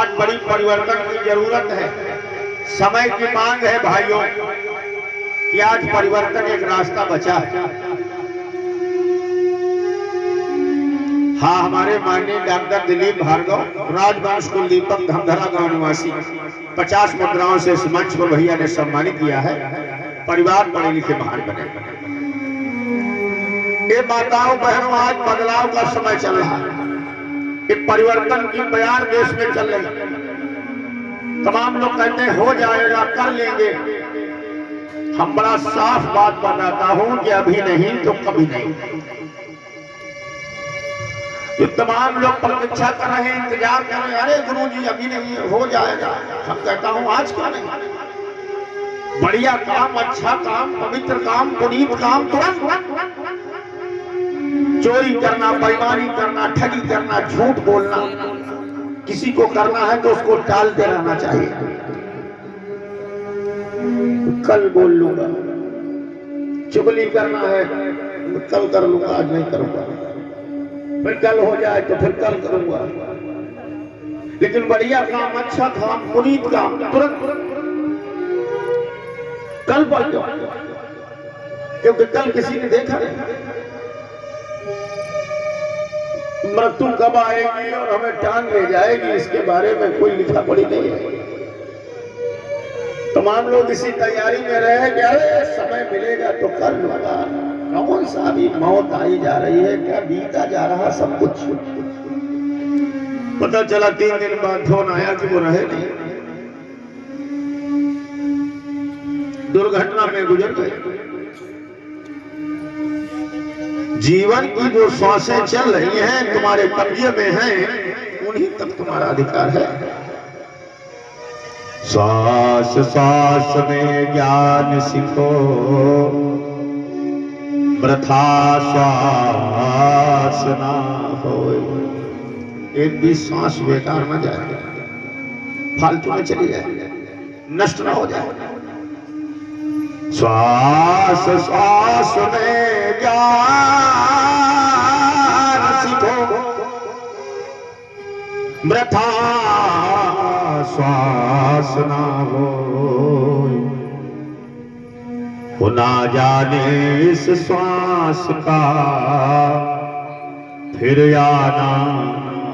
आज बड़ी परिवर्तन की जरूरत है। समय की मांग है भाइयों कि आज परिवर्तन एक रास्ता बचा है। हाँ, हमारे माननीय डॉक्टर दिलीप भार्गव, राजवंश कुलदीपक, धमधरा गांव निवासी, 50 मुद्राओं से इस मंच पर भैया ने सम्मानित किया है। परिवार पढ़े लिखे महान बने। ये माताओं बहनों, आज बदलाव का समय चल रहा है। एक परिवर्तन की बयार देश में चल रही है। तमाम लोग कहते हैं हो जाएगा, कर लेंगे। हम बड़ा साफ बात बताता हूं कि अभी नहीं तो कभी नहीं। जो तमाम लोग प्रतीक्षा कर रहे हैं, इंतजार कर रहे हैं, अरे गुरुजी अभी नहीं हो जाएगा, हम कहता हूं आज क्यों नहीं। बढ़िया काम, अच्छा काम, पवित्र काम, पुनीत काम तुरंत। चोरी करना, बेईमानी करना, ठगी करना, झूठ बोलना, किसी को करना है तो उसको टालते रहना चाहिए। कल बोल लूंगा, चुगली करना है कल कर लूंगा, आज नहीं करूंगा, फिर कल हो जाए तो फिर कल करूंगा। लेकिन बढ़िया काम, अच्छा काम, पुनीत काम तुरंत कल पर जाओ, क्योंकि कल किसी ने देखा नहीं। मृत्यु कब आएगी और हमें टांग ले जाएगी, इसके बारे में कोई लिखा पढ़ी नहीं है। तमाम लोग इसी तैयारी में रहे कि अरे समय मिलेगा तो कर लूंगा। कौन सा भी मौत आई जा रही है, क्या बीता जा रहा सब कुछ। पता चला 3 दिन बाद फोन आया कि वो रहे नहीं, दुर्घटना में गुजर गए। जीवन की जो श्वासें चल रही हैं तुम्हारे कब्जे में हैं, उन्हीं तक तुम्हारा अधिकार है। श्वास श्वास में ज्ञान सीखो, वृथा श्वास ना हो। एक भी श्वास बेकार न जाए, फालतू में चली जाए, नष्ट ना हो जाए। श्वास श्वास में ज्ञान सीखो, वृथा श्वास ना हो ना जाने इस श्वास का फिर आना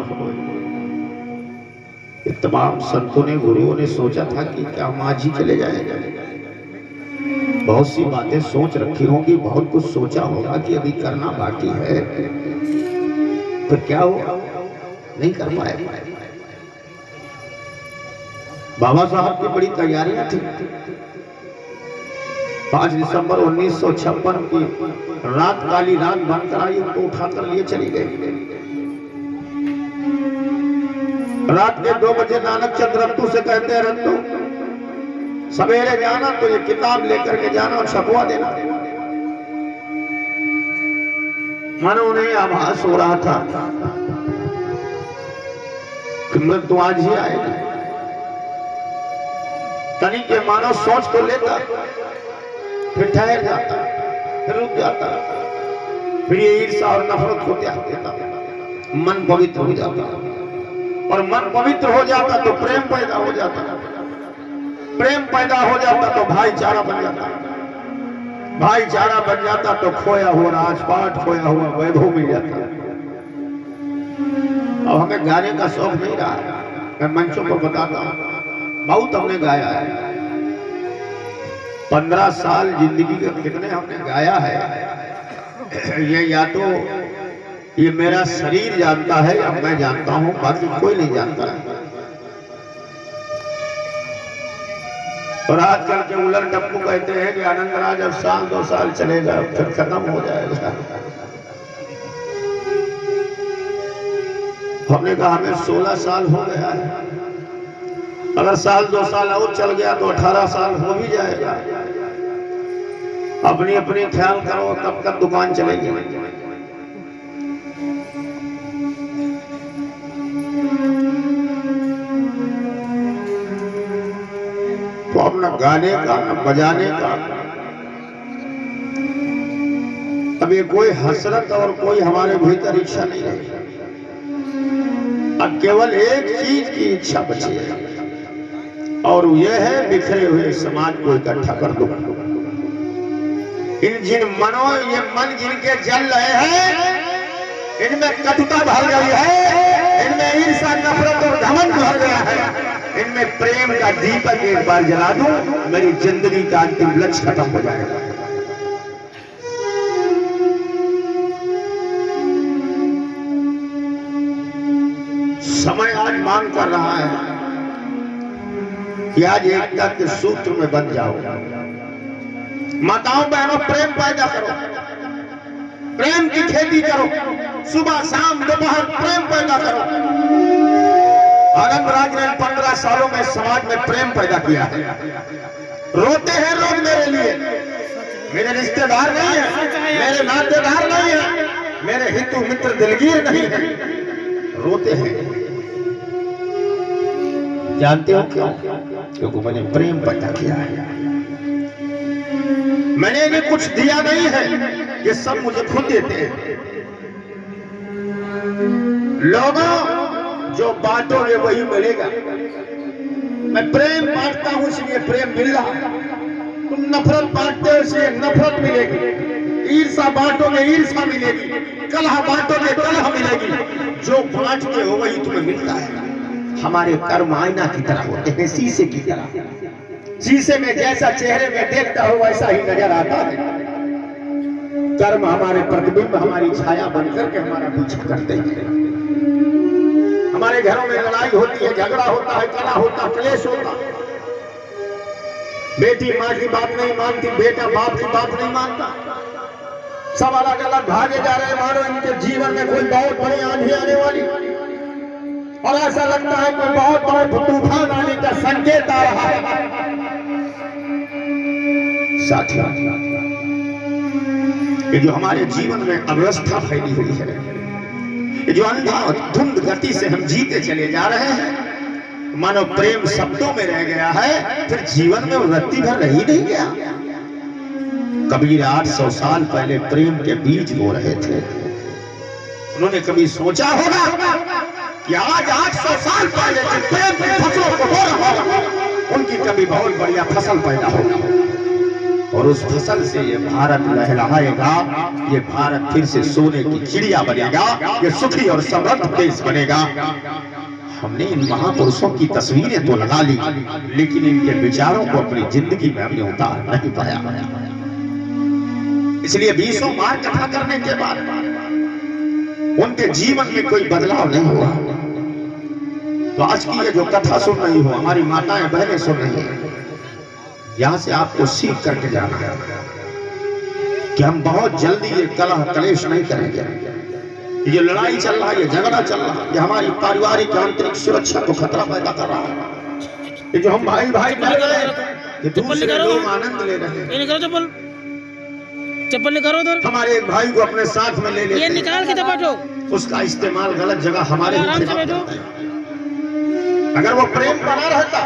हो। तमाम संतों ने, गुरुओं ने सोचा था कि क्या माझी चले जाएगा। बहुत सी बातें सोच रखी होंगी, बहुत कुछ सोचा होगा कि अभी करना बाकी है, तो क्या हुआ, नहीं कर पाए। बाबा साहब की बड़ी तैयारियां थी। 5 दिसंबर 1956 की रात, काली रात बनकर आई, उनको उठाकर लिए चली गई। रात के 2 बजे नानक चंद रत्तू से कहते हैं, रत्तू सवेरे जाना तो ये किताब लेकर के जाना और छपवा देना। मानो उन्हें आभास हो रहा था कि मृत्यु आज ही आएगी। तनी के मानो सोच तो लेता, फिर ठहर जाता, फिर रुक जाता, फिर ये ईर्ष्या और नफरत को त्याग देता, मन पवित्र हो जाता। और मन पवित्र हो जाता तो प्रेम पैदा हो जाता, प्रेम पैदा हो जाता तो भाईचारा बन जाता, भाईचारा बन जाता तो खोया हुआ राजपाट, खोया हुआ वैभव मिल जाता। अब हमें गाने का शौक नहीं रहा, मैं मंचों पर बताता हूँ, बहुत हमने गाया है। 15 साल जिंदगी के कितने हमने गाया है। ये या तो ये मेरा शरीर जानता है या मैं जानता हूँ, बाकी कोई नहीं जानता है। और आजकल के उलट टप्पू कहते हैं कि आनंद राज अब 1-2 साल चलेगा, फिर खत्म हो जाएगा। हमने कहा हमें 16 साल हो गया है, अगर 1-2 साल और चल गया तो 18 साल हो भी जाएगा। अपनी अपनी ख्याल करो, तब तक दुकान चलेगी। तो अब न गाने का न बजाने का, अब ये कोई हसरत और कोई हमारे भीतर इच्छा नहीं रही। अब केवल एक चीज की इच्छा बची है और यह है बिखरे हुए समाज को इकट्ठा कर दो। इन जिन मनों ये मन जिनके जल रहे हैं इनमें कटुता भर गई है, इनमें ईर्ष्या नफरत और घमंड भर गया है। इनमें प्रेम का दीपक एक बार जला दूं, मेरी जिंदगी का अंतिम लक्ष्य खत्म हो जाएगा। समय आज मांग कर रहा है कि आज एकता के सूत्र में बन जाओ। माताओं बहनों, प्रेम पैदा करो, प्रेम की खेती करो, सुबह शाम दोपहर प्रेम पैदा करो। आनंदराज ने 15 सालों में समाज में प्रेम पैदा किया है। रोते हैं लोग मेरे लिए, मेरे रिश्तेदार नहीं है, मेरे नातेदार नहीं है, मेरे हितु मित्र दिलगीर नहीं है, रोते हैं। जानते हो क्यों? क्योंकि मैंने प्रेम पैदा किया है। मैंने इन्हें कुछ दिया नहीं है, ये सब मुझे खुद देते हैं। लोगों, जो बांटोगे वही मिलेगा। मैं प्रेम बांटता हूं इसलिए प्रेम मिल रहा है। तुम नफरत बांटते हो इसलिए नफरत मिलेगी। ईर्ष्या बांटोगे ईर्ष्या मिलेगी, कलह बांटोगे कलह मिलेगी। जो बांटते हो वही तुम्हें मिलता है। हमारे कर्म आईना की तरह होते हैं, शीशे की तरह। शीशे में जैसा चेहरे में देखता हो वैसा ही नजर आता है। कर्म हमारे प्रतिबिंब, हमारी छाया बनकर के हमारा पीछा करते हैं। हमारे घरों में लड़ाई होती है, झगड़ा होता है, कलह होता, क्लेश होता। बेटी माँ की बात नहीं मानती, बेटा बाप की बात नहीं मानता। सब अलग अलग भागे जा रहे, मानो इनके जीवन में कोई बहुत बड़ी आंधी आने वाली, और ऐसा लगता है कोई बहुत बड़ा तूफान आने का संकेत आ रहा है। साथियों, ये जो हमारे जीवन में अव्यवस्था फैली हुई है, ये जो अंधाधुंध गति से हम जीते चले जा रहे हैं, मानो प्रेम शब्दों में रह गया है, फिर जीवन में वृत्ति भर रही नहीं गया। कबीर 800 साल पहले प्रेम के बीज बो रहे थे। उन्होंने कभी सोचा होगा कि आज 800 साल पहले जिन प्रेम की फसलों को बो रहा होगा, उनकी कभी बहुत बढ़िया फसल पैदा होगा, और उस फसल से ये भारत लहलहाएगा, ये भारत फिर से सोने की चिड़िया बनेगा, ये सुखी और समृद्ध देश बनेगा। हमने इन महापुरुषों की तस्वीरें तो लगा ली, लेकिन इनके विचारों को अपनी जिंदगी में हमने उतार नहीं पाया। इसलिए 20 मार कथा करने के बाद उनके जीवन में कोई बदलाव नहीं हुआ। तो आज की ये जो कथा सुन रही हो, हमारी माताएं बहनें सुन रही हैं, यहां से आपको सीख करके जाना है कि हम बहुत जल्दी ये कलह कलेश नहीं करेंगे। ये लड़ाई चल रहा है, ये झगड़ा चल रहा है, ये हमारी पारिवारिक आंतरिक सुरक्षा को खतरा पैदा कर रहा है। ये जो हम भाई भाई लड़ रहे हैं, ये दूसरे लोग आनंद ले रहे हैं। चप्पल निकालो उधर। हमारे एक भाई को अपने साथ में ले लेते हैं, ये निकाल के बैठो। उसका इस्तेमाल गलत जगह हमारे आराम से बैठो। अगर वो प्रेम बना रहता,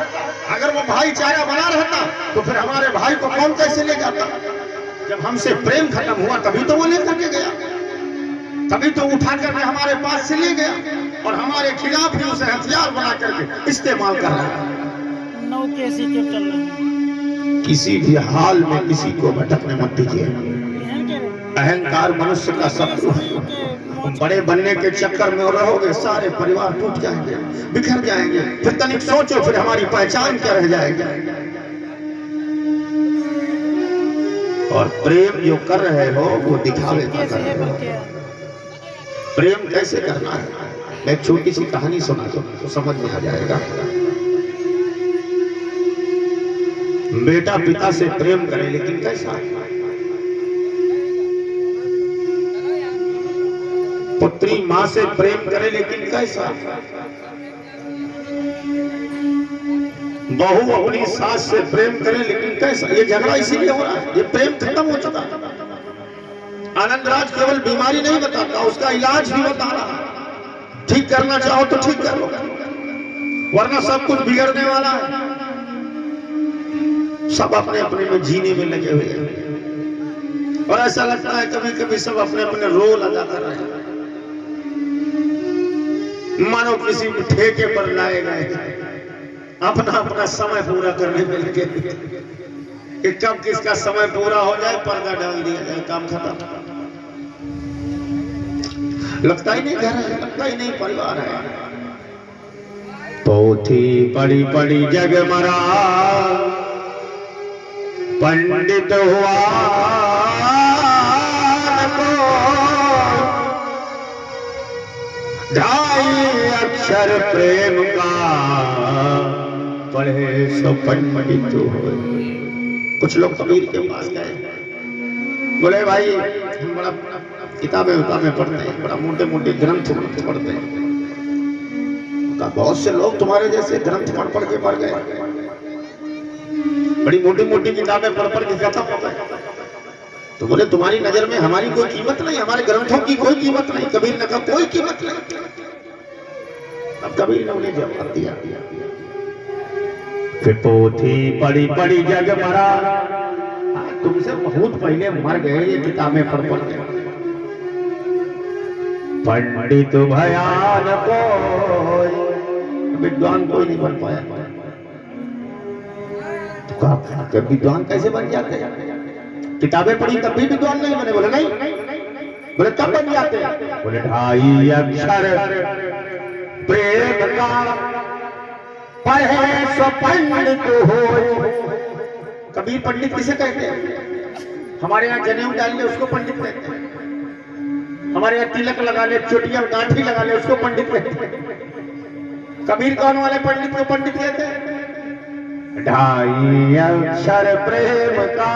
अगर वो भाईचारा बना रहता, तो फिर हमारे भाई को कौन कैसे ले जाता? जब हमसे प्रेम खत्म हुआ तभी तो वो लेकर के गया, तभी तो उठा करके हमारे पास से ले गया, और हमारे खिलाफ ही उसे हथियार बना करके इस्तेमाल कर रहा है। नौ कैसी क्यों चल रही है? किसी भी हाल में किसी को भटकने मत दीजिए। अहंकार मनुष्य का शत्रु है। बड़े बनने के चक्कर में रहोगे, सारे परिवार टूट जाएंगे, बिखर जाएंगे। फिर तनिक सोचो, फिर हमारी पहचान क्या रह जाएगी? और प्रेम जो कर रहे हो वो दिखावे का कर रहे हो। प्रेम कैसे करना है, मैं एक छोटी सी कहानी सुना दो तो समझ में आ जाएगा। बेटा पिता से प्रेम करे, लेकिन कैसा? पुत्री मां से प्रेम करे, लेकिन कैसा? बहू अपनी सास से प्रेम करे, लेकिन कैसा? ये झगड़ा इसीलिए हो रहा है, ये प्रेम खत्म हो चुका। आनंदराज केवल बीमारी नहीं बताता, उसका इलाज भी बता रहा। ठीक करना चाहो तो ठीक कर लो, वरना सब कुछ बिगड़ने वाला है। सब अपने अपने में जीने में लगे हुए हैं, और ऐसा लगता है कभी कभी सब अपने अपने रोल अदा कर रहे हैं। मानो किसी ठेके पर लाए गए, अपना अपना समय पूरा करने में लगे कि कब किसका समय पूरा हो जाए, पर्दा डाल दिया जाए, काम खत्म। लगता ही नहीं घर है, लगता ही नहीं परिवार है। पोथी पड़ी पड़ी जग मरा, पंडित हुआ न कोई, ढाई अक्षर प्रेम का पढ़े सो पंडित हो। कुछ लोग कबीर के पास गए, बोले भाई हम बड़ा किताबें पढ़ते हैं, बड़ा मोटे मोटे ग्रंथ पढ़ते हैं। बहुत से लोग तुम्हारे जैसे ग्रंथ पढ़ के मर गए, बड़ी मोटी मोटी किताबें पढ़ के खत्म हो गए। तो बोले तुम्हारी नजर में हमारी कोई कीमत नहीं, हमारे ग्रंथों की कोई कीमत नहीं। कबीर ने कहा कोई कीमत नहीं। अब कबीर ने उन्हें जवाब दिया, फिर पोथी पड़ी पड़ी जग मरा, तुमसे बहुत पहले मर गए ये किताबें पढ़ के। पंडित भयान कोई, विद्वान कोई नहीं बन पाया। तो कहा विद्वान कैसे बन जाते हैं? किताबें पढ़ी तब भी विद्वान नहीं बने? बोले नहीं। बोले तब बन जाते हैं? बोले ढाई अक्षर प्रेम का पढ़े सो पंडित हो। कबीर पंडित किसे कहते हैं? हमारे यहाँ जनेऊ डाल ले उसको पंडित कहते हैं, हमारे यहाँ तिलक लगा ले, चोटियां गांठी लगा ले उसको पंडित कहते हैं। कबीर कौन वाले पंडित को पंडित कहते हैं? ढाई अक्षर प्रेम का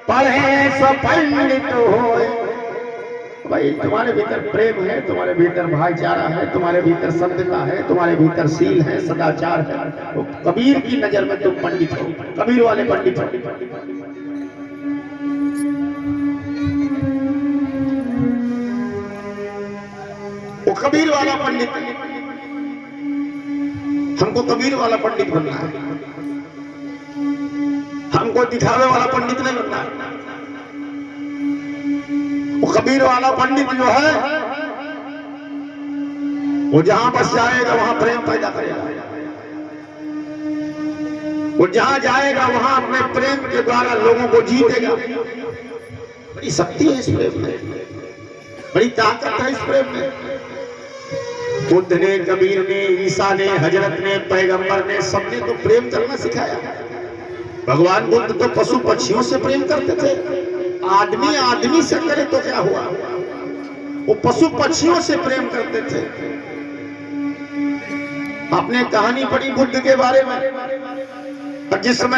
पढ़े सो पंडित हो। भाई तुम्हारे भीतर प्रेम है, तुम्हारे भीतर भाईचारा है, तुम्हारे भीतर सत्यता है, तुम्हारे भीतर शील है, सदाचार है, तो कबीर की नजर में तुम पंडित हो, कबीर वाले पंडित हो। वो कबीर वाला पंडित, हमको कबीर वाला पंडित बनना है, हमको दिखावे वाला पंडित नहीं बनना है। वो कबीर वाला पंडित जो है वो जहां बस जाएगा वहां प्रेम पैदा करेगा, वो जहां जाएगा वहां अपने प्रेम के द्वारा लोगों को जीतेगा। बड़ी शक्ति है इस प्रेम में, बड़ी ताकत है इस प्रेम में। बुद्ध ने, कबीर ने, ईसा ने, हजरत ने, पैगंबर ने, सबने तो प्रेम करना सिखाया। भगवान बुद्ध तो पशु पक्षियों से प्रेम करते थे, आदमी आदमी से करे तो क्या हुआ, वो पशु पक्षियों से प्रेम करते थे। आपने कहानी पढ़ी बुद्ध के बारे में, जिस समय